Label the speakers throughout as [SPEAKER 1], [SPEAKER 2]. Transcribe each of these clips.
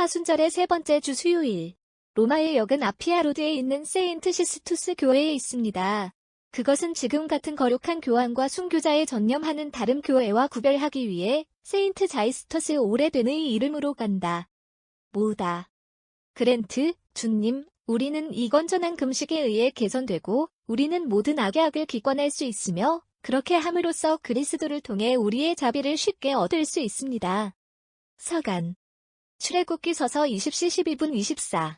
[SPEAKER 1] 사순절의 세 번째 주 수요일. 로마의 역은 아피아 로드에 있는 세인트 시스투스 교회에 있습니다. 그것은 지금 같은 거룩한 교황과 순교자에 전념하는 다른 교회와 구별하기 위해 세인트 자이스터스 오래된의 이름으로 간다. 뭐다. 그랜트, 주님, 우리는 이 건전한 금식에 의해 개선되고 우리는 모든 악의 기권할 수 있으며 그렇게 함으로써 그리스도를 통해 우리의 자비를 쉽게 얻을 수 있습니다. 서간. 출애굽기 서서 20시 12분 24.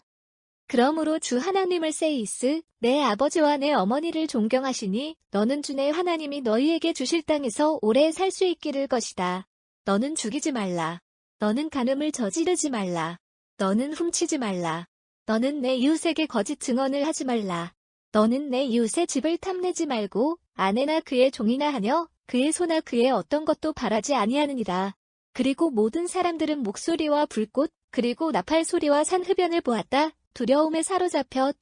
[SPEAKER 1] 그러므로 주 하나님을 세이스, 내 아버지와 내 어머니를 존경하시니 너는 주 내 하나님이 너희에게 주실 땅에서 오래 살 수 있기를 것이다. 너는 죽이지 말라. 너는 간음을 저지르지 말라. 너는 훔치지 말라. 너는 내 이웃에게 거짓 증언을 하지 말라. 너는 내 이웃의 집을 탐내지 말고 아내나 그의 종이나 하며 그의 소나 그의 어떤 것도 바라지 아니하느니라. 그리고 모든 사람들은 목소리와 불꽃 그리고 나팔 소리와 산흡연을 보았다. 두려움에 사로잡혀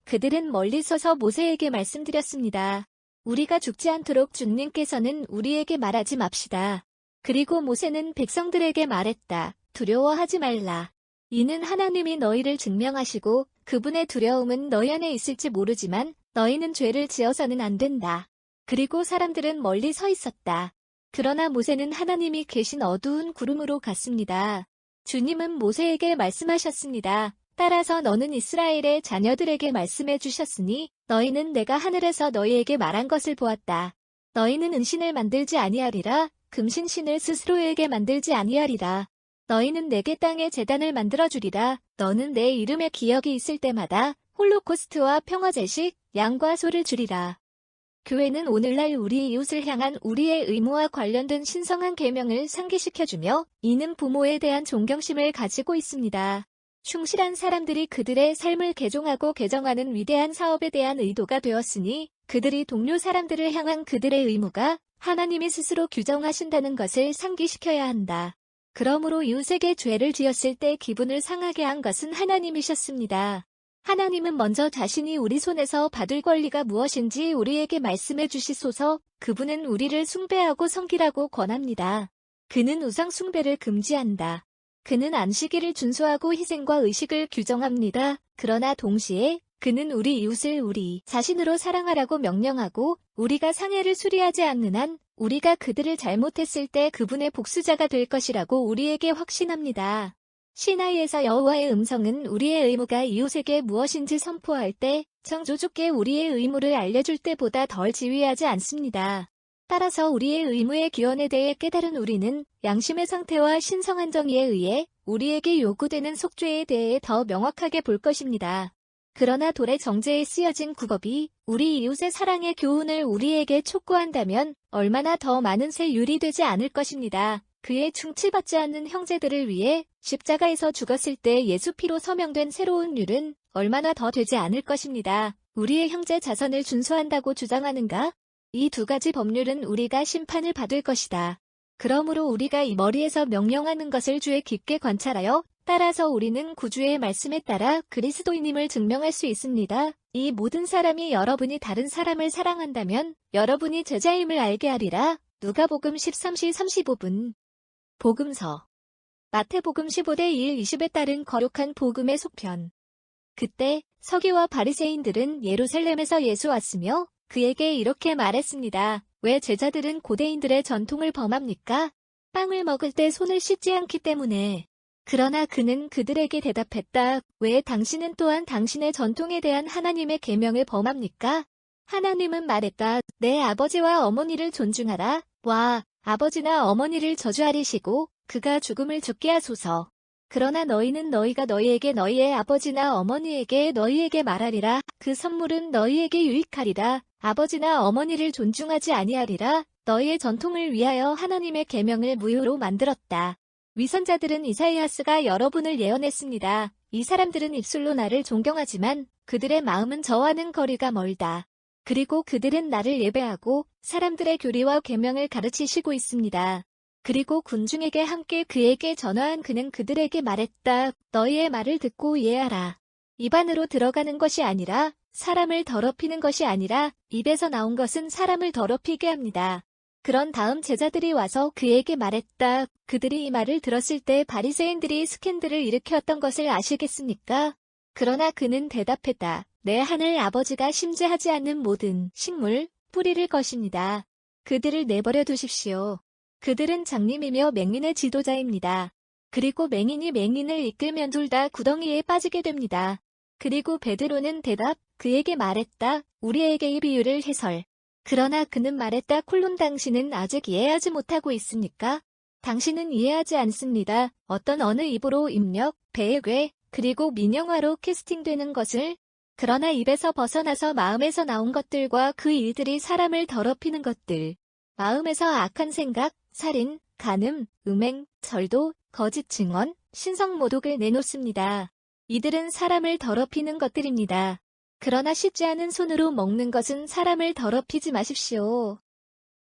[SPEAKER 1] 그들은 멀리 서서 모세에게 말씀드렸습니다. 우리가 죽지 않도록 주님께서는 우리에게 말하지 맙시다. 그리고 모세는 백성들에게 말했다. 두려워하지 말라. 이는 하나님이 너희를 증명하시고 그분의 두려움은 너희 안에 있을지 모르지만 너희는 죄를 지어서는 안 된다. 그리고 사람들은 멀리 서 있었다. 그러나 모세는 하나님이 계신 어두운 구름으로 갔습니다. 주님은 모세에게 말씀하셨습니다. 따라서 너는 이스라엘의 자녀들에게 말씀해 주셨으니 너희는 내가 하늘에서 너희에게 말한 것을 보았다. 너희는 은신을 만들지 아니하리라. 금신신을 스스로에게 만들지 아니하리라. 너희는 내게 땅에 제단을 만들어주리라. 너는 내 이름의 기억이 있을 때마다 홀로코스트와 평화제식, 양과 소를 주리라. 교회는 오늘날 우리 이웃을 향한 우리의 의무와 관련된 신성한 계명을 상기시켜주며 이는 부모에 대한 존경심을 가지고 있습니다. 충실한 사람들이 그들의 삶을 개종하고 개정하는 위대한 사업에 대한 의도가 되었으니 그들이 동료 사람들을 향한 그들의 의무가 하나님이 스스로 규정하신다는 것을 상기시켜야 한다. 그러므로 이웃에게 죄를 지었을 때 기분을 상하게 한 것은 하나님이셨습니다. 하나님은 먼저 자신이 우리 손에서 받을 권리가 무엇인지 우리에게 말씀해 주시소서. 그분은 우리를 숭배하고 섬기라고 권합니다. 그는 우상 숭배를 금지한다. 그는 안식일을 준수하고 희생과 의식을 규정합니다. 그러나 동시에 그는 우리 이웃을 우리 자신으로 사랑하라고 명령하고 우리가 상해를 수리하지 않는 한 우리가 그들을 잘못했을 때 그분의 복수자가 될 것이라고 우리에게 확신합니다. 시나이에서 여호와의 음성은 우리의 의무가 이웃에게 무엇인지 선포할 때 창조주께 우리의 의무를 알려줄 때보다 덜 지휘하지 않습니다. 따라서 우리의 의무의 기원에 대해 깨달은 우리는 양심의 상태와 신성한 정의에 의해 우리에게 요구되는 속죄에 대해 더 명확하게 볼 것입니다. 그러나 돌의 정제에 쓰여진 국업이 우리 이웃의 사랑의 교훈을 우리에게 촉구한다면 얼마나 더 많은 새 율이 되지 않을 것입니다. 그의 충치받지 않는 형제들을 위해 십자가에서 죽었을 때 예수 피로 서명된 새로운 율은 얼마나 더 되지 않을 것입니다. 우리의 형제 자선을 준수한다고 주장하는가? 이 두 가지 법률은 우리가 심판을 받을 것이다. 그러므로 우리가 이 머리에서 명령하는 것을 주의 깊게 관찰하여 따라서 우리는 구주의 말씀에 따라 그리스도인임을 증명할 수 있습니다. 이 모든 사람이 여러분이 다른 사람을 사랑한다면 여러분이 제자임을 알게 하리라. 누가복음 13시 35분. 복음서. 마태복음 15대 1 20에 따른 거룩한 복음의 속편. 그때 서기와 바리새인들은 예루살렘에서 예수 왔으며 그에게 이렇게 말했습니다. 왜 제자들은 고대인들의 전통을 범합니까? 빵을 먹을 때 손을 씻지 않기 때문에. 그러나 그는 그들에게 대답했다. 왜 당신은 또한 당신의 전통에 대한 하나님의 계명을 범합니까? 하나님은 말했다. 내 아버지와 어머니를 존중하라. 와, 아버지나 어머니를 저주하리시고 그가 죽음을 죽게 하소서. 그러나 너희는 너희가 너희에게 너희의 아버지나 어머니에게 너희에게 말하리라. 그 선물은 너희에게 유익하리라. 아버지나 어머니를 존중하지 아니하리라. 너희의 전통을 위하여 하나님의 계명을 무효로 만들었다. 위선자들은 이사이아스가 여러분을 예언했습니다. 이 사람들은 입술로 나를 존경하지만 그들의 마음은 저와는 거리가 멀다. 그리고 그들은 나를 예배하고 사람들의 교리와 계명을 가르치시고 있습니다. 그리고 군중에게 함께 그에게 전화한 그는 그들에게 말했다. 너희의 말을 듣고 이해하라. 입 안으로 들어가는 것이 아니라 사람을 더럽히는 것이 아니라 입에서 나온 것은 사람을 더럽히게 합니다. 그런 다음 제자들이 와서 그에게 말했다. 그들이 이 말을 들었을 때 바리새인들이 스캔들을 일으켰던 것을 아시겠습니까? 그러나 그는 대답했다. 내 하늘 아버지가 심재하지 않는 모든 식물, 뿌리를 것입니다. 그들을 내버려 두십시오. 그들은 장님이며 맹인의 지도자입니다. 그리고 맹인이 맹인을 이끌면 둘 다 구덩이에 빠지게 됩니다. 그리고 베드로는 그에게 말했다. 우리에게 이 비유를 해설. 그러나 그는 말했다. 콜론 당신은 아직 이해하지 못하고 있습니까? 당신은 이해하지 않습니다. 어느 입으로 입력, 배의 괴, 그리고 민영화로 캐스팅되는 것을. 그러나 입에서 벗어나서 마음에서 나온 것들과 그 일들이 사람을 더럽히는 것들. 마음에서 악한 생각, 살인, 간음, 음행, 절도, 거짓 증언, 신성 모독을 내놓습니다. 이들은 사람을 더럽히는 것들입니다. 그러나 씻지 않은 손으로 먹는 것은 사람을 더럽히지 마십시오.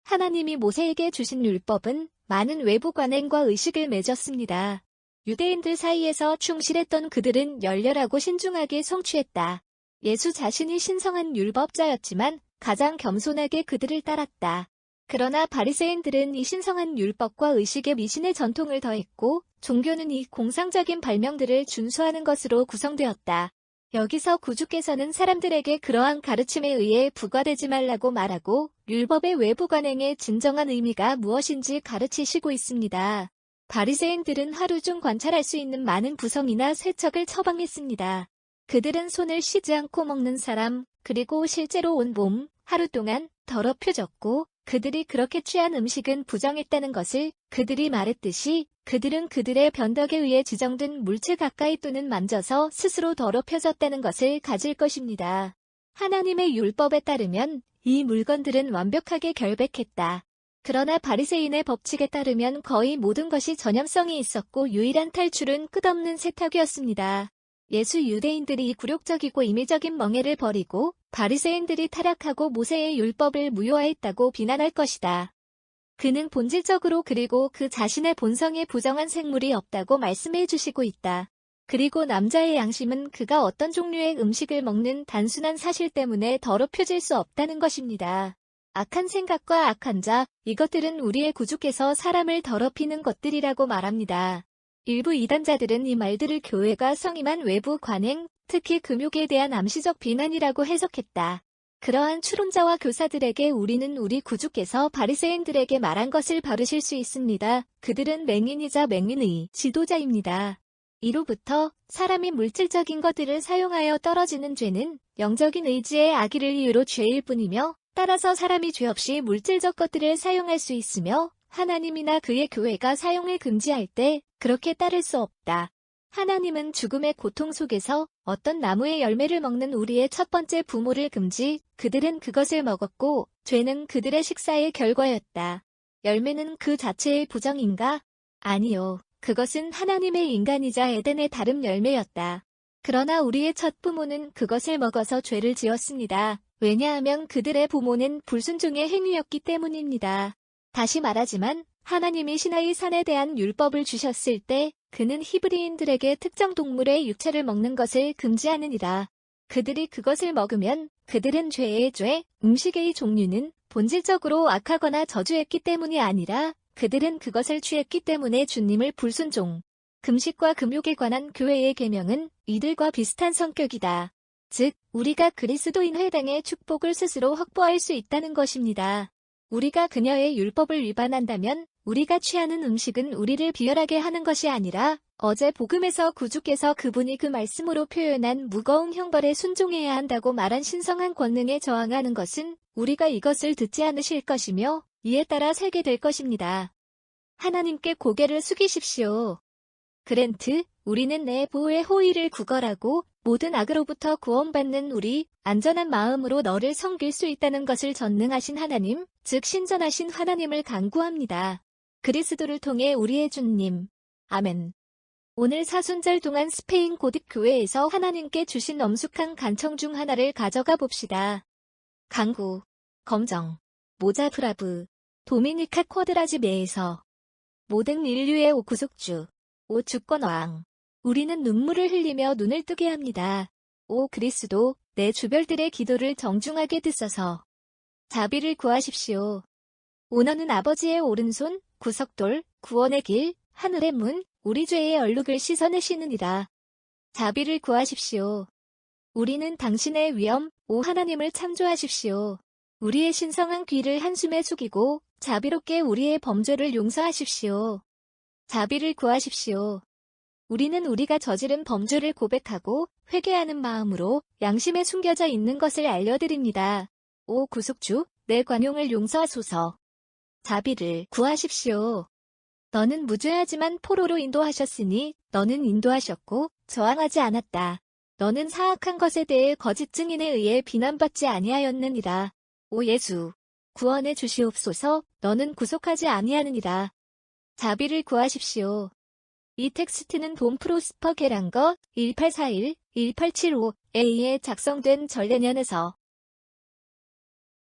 [SPEAKER 1] 하나님이 모세에게 주신 율법은 많은 외부 관행과 의식을 맺었습니다. 유대인들 사이에서 충실했던 그들은 열렬하고 신중하게 성취했다. 예수 자신이 신성한 율법자였지만 가장 겸손하게 그들을 따랐다. 그러나 바리새인들은 이 신성한 율법과 의식에 미신의 전통을 더했고 종교는 이 공상적인 발명들을 준수하는 것으로 구성되었다. 여기서 구주께서는 사람들에게 그러한 가르침에 의해 부과되지 말라고 말하고 율법의 외부 관행의 진정한 의미가 무엇인지 가르치시고 있습니다. 바리새인들은 하루 중 관찰할 수 있는 많은 구성이나 세척을 처방했습니다. 그들은 손을 씻지 않고 먹는 사람, 그리고 실제로 온 몸, 하루 동안 더럽혀졌고 그들이 그렇게 취한 음식은 부정했다는 것을 그들이 말했듯이 그들은 그들의 변덕에 의해 지정된 물체 가까이 또는 만져서 스스로 더럽혀졌다는 것을 가질 것입니다. 하나님의 율법에 따르면 이 물건들은 완벽하게 결백했다. 그러나 바리새인의 법칙에 따르면 거의 모든 것이 전염성이 있었고 유일한 탈출은 끝없는 세탁이었습니다. 예수 유대인들이 굴욕적이고 임의적인 멍해를 버리고 바리새인들이 타락하고 모세의 율법을 무효화했다고 비난할 것이다. 그는 본질적으로 그리고 그 자신의 본성에 부정한 생물이 없다고 말씀해 주시고 있다. 그리고 남자의 양심은 그가 어떤 종류의 음식을 먹는 단순한 사실 때문에 더럽혀질 수 없다는 것입니다. 악한 생각과 악한 자, 이것들은 우리의 구주께서 사람을 더럽히는 것들이라고 말합니다. 일부 이단자들은 이 말들을 교회가 성임한 외부 관행, 특히 금욕에 대한 암시적 비난이라고 해석했다. 그러한 추론자와 교사들에게 우리는 우리 구주께서 바리새인들에게 말한 것을 바르실 수 있습니다. 그들은 맹인이자 맹인의 지도자입니다. 이로부터 사람이 물질적인 것들을 사용하여 떨어지는 죄는 영적인 의지의 악의를 이유로 죄일 뿐이며 따라서 사람이 죄 없이 물질적 것들을 사용할 수 있으며 하나님이나 그의 교회가 사용을 금지할 때 그렇게 따를 수 없다. 하나님은 죽음의 고통 속에서 어떤 나무의 열매를 먹는 우리의 첫 번째 부모를 금지, 그들은 그것을 먹었고 죄는 그들의 식사의 결과였다. 열매는 그 자체의 부정인가? 아니요. 그것은 하나님의 인간이자 에덴의 다른 열매였다. 그러나 우리의 첫 부모는 그것을 먹어서 죄를 지었습니다. 왜냐하면 그들의 부모는 불순종의 행위였기 때문입니다. 다시 말하지만 하나님이 시나이 산에 대한 율법을 주셨을 때 그는 히브리인들에게 특정 동물의 육체를 먹는 것을 금지하느니라. 그들이 그것을 먹으면 그들은 죄의 죄, 음식의 종류는 본질적으로 악하거나 저주했기 때문이 아니라 그들은 그것을 취했기 때문에 주님을 불순종. 금식과 금욕에 관한 교회의 계명은 이들과 비슷한 성격이다. 즉, 우리가 그리스도인 회당의 축복을 스스로 확보할 수 있다는 것입니다. 우리가 그녀의 율법을 위반한다면 우리가 취하는 음식은 우리를 비열하게 하는 것이 아니라 어제 복음에서 구주께서 그분이 그 말씀으로 표현한 무거운 형벌에 순종해야 한다고 말한 신성한 권능에 저항하는 것은 우리가 이것을 듣지 않으실 것이며 이에 따라 살게 될 것입니다. 하나님께 고개를 숙이십시오. 그랜트, 우리는 내 보호의 호의를 구걸하고 모든 악으로부터 구원받는 우리 안전한 마음으로 너를 섬길 수 있다는 것을 전능하신 하나님, 즉 신전하신 하나님을 간구합니다. 그리스도를 통해 우리의 주님. 아멘. 오늘 사순절 동안 스페인 고딕 교회에서 하나님께 주신 엄숙한 간청 중 하나를 가져가 봅시다. 강구, 검정, 모자 브라브, 도미니카 쿼드라지메에서 모든 인류의 구속주, 오 주권왕. 우리는 눈물을 흘리며 눈을 뜨게 합니다. 오 그리스도, 내 주별들의 기도를 정중하게 듣소서. 자비를 구하십시오. 오 너는 아버지의 오른손, 구석돌, 구원의 길, 하늘의 문, 우리 죄의 얼룩을 씻어내시느니라. 자비를 구하십시오. 우리는 당신의 위엄, 오 하나님을 창조하십시오. 우리의 신성한 귀를 한숨에 숙이고 자비롭게 우리의 범죄를 용서하십시오. 자비를 구하십시오. 우리는 우리가 저지른 범죄를 고백하고 회개하는 마음으로 양심에 숨겨져 있는 것을 알려드립니다. 오 구속주, 내 관용을 용서하소서. 자비를 구하십시오. 너는 무죄하지만 포로로 인도하셨으니 너는 인도하셨고 저항하지 않았다. 너는 사악한 것에 대해 거짓 증인에 의해 비난받지 아니하였느니라. 오 예수, 구원해 주시옵소서. 너는 구속하지 아니하느니라. 자비를 구하십시오. 이 텍스트는 돈 프로스퍼 게랑거 1841-1875A에 작성된 전례년에서